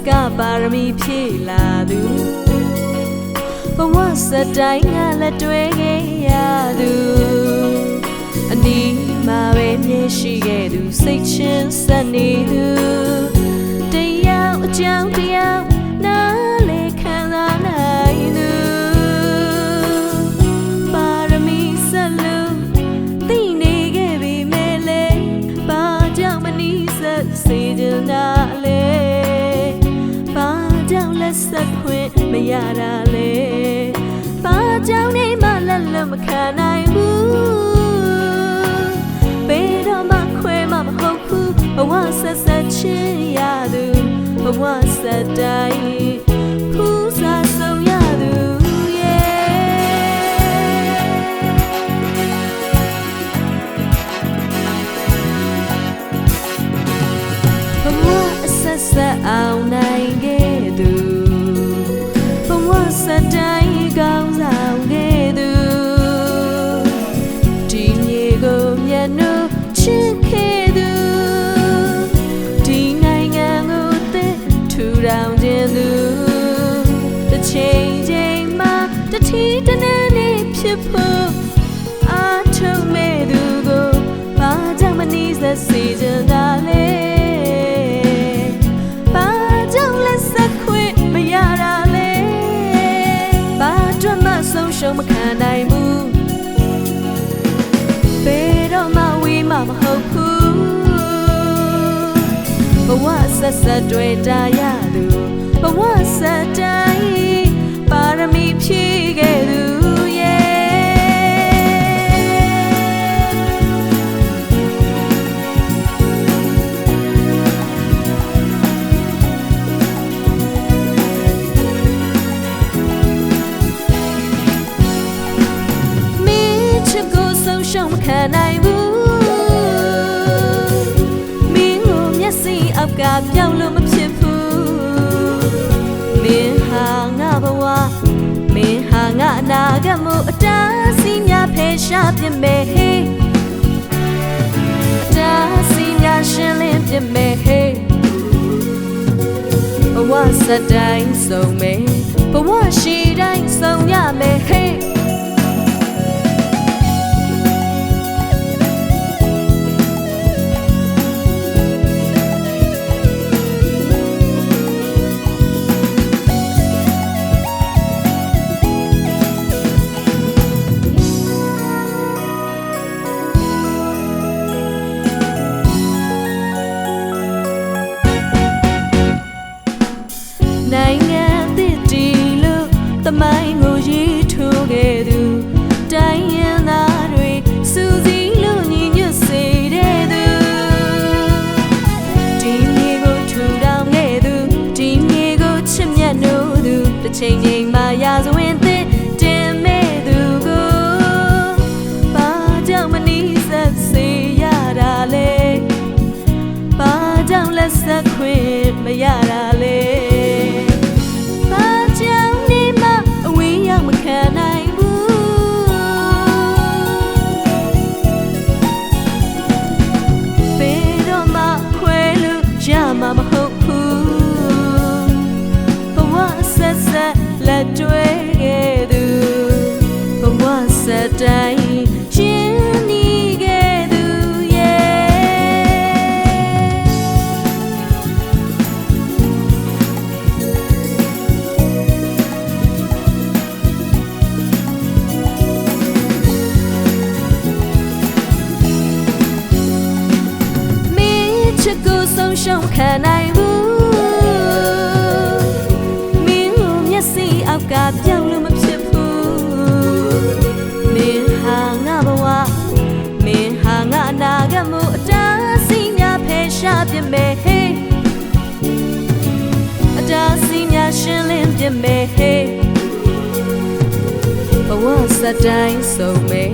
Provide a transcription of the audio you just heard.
ကပါရမီဖြည့်လာသူဘဝစတိုင်းကလက်တွဲခဲ့ရသူအနီးမှာပဲမြင်ရှိခဲ့သူစိတ်ချင်းဆက်နေသူတရားအကြောင်းတရားနားလေခံစားနိုင်သူပါရမီဆက်လို့သိနေခဲ့ပြီမဲလေဘာကြောင့်မနီးဆက်စေချင်တာလဲဆက်ခွင့်မရတာလေဘာကြောင့်နေမှလက်လွတ်မခံနိုင်ဘူးဘယ်တော့မှခွဲမှမဟုတ်ဘူးဘဝဆက်ဆက်ချင်းရသူဘဝဆက်တိုင်းဖူးစားဆုံးရသူဘဝအဆက်ဆက်အောင်နိုင်ခဲ့သူစတိုင်းကောင်းဆောင်ခဲ့သူဒီမြေကိုမျက်နှာချစ်ခဲ့သူဒီနိုင်ငံကိုသိထူထောင်ခြင်းသူတစ်ချိန်ချိန်မှာတတိတနည်းနေဖြစ်ဖို့အားထုတ်မဲ့သူကိုဘာကြောင့်မနီးစပ်စေချင်တာလဲမခံနိုင်ဘူးဘယ်တော့မှဝေးမှမဟုတ်ဘူးဘဝဆက်ဆက်တွေ့တာရသူဘဝဆက်တိုင်းပါရမီဖြည့်ခဲ့သူရှုံးမခံနိုင်ဘူးမင်းကိုမျက်စိအောက်ကပြောင်းလို့မဖြစ်ဘူးမင်းဟာငါဘဝမင်းဟာငါအနာဂတ်မို့အတားအဆီးများဖယ်ရှားပြမယ်ဟေးအတားအဆီးများရှင်းလင်းပြမယ်ဟေးဘဝစတိုင်းဆုံးမယ်ဘဝရှိတိုင်းဆုံးရမယ်ဟေးနိုင်ငံသစ်တီလို့သမိုင်းကိုရေးထိုးခဲ့သူတိုင်းရင်းသားတွေစူးစီးလို့ညီညွတ်စေတဲ့သူဒီမြေကိုထူထောင်ခဲ့သူဒီမြေကိုချစ်မြတ်နိုးသူတစ်ချိန်ချိန်မှာရာဇဝင်သစ်တင်မဲ့သူကိုဘာကြောင့်မနီးစပ်စေရတာလဲဘာကြောင့်လက်ဆက်ခွင့်မရတာလဲမဟုတ်ဘူးဘဝဆက်ဆက်လက်တွဲခဲ့သူဘဝဆက်တိုင်းချင်းနီးခဲ့သူမင်းချစ်ကိုဆုံးရှုံးခံနိုင်ဘူးမင်းကို ပြမဲဟေးအတားစီများရှင်းလင်းပြမဲဟေးဘဝစတိုင်းဆုံးမဲ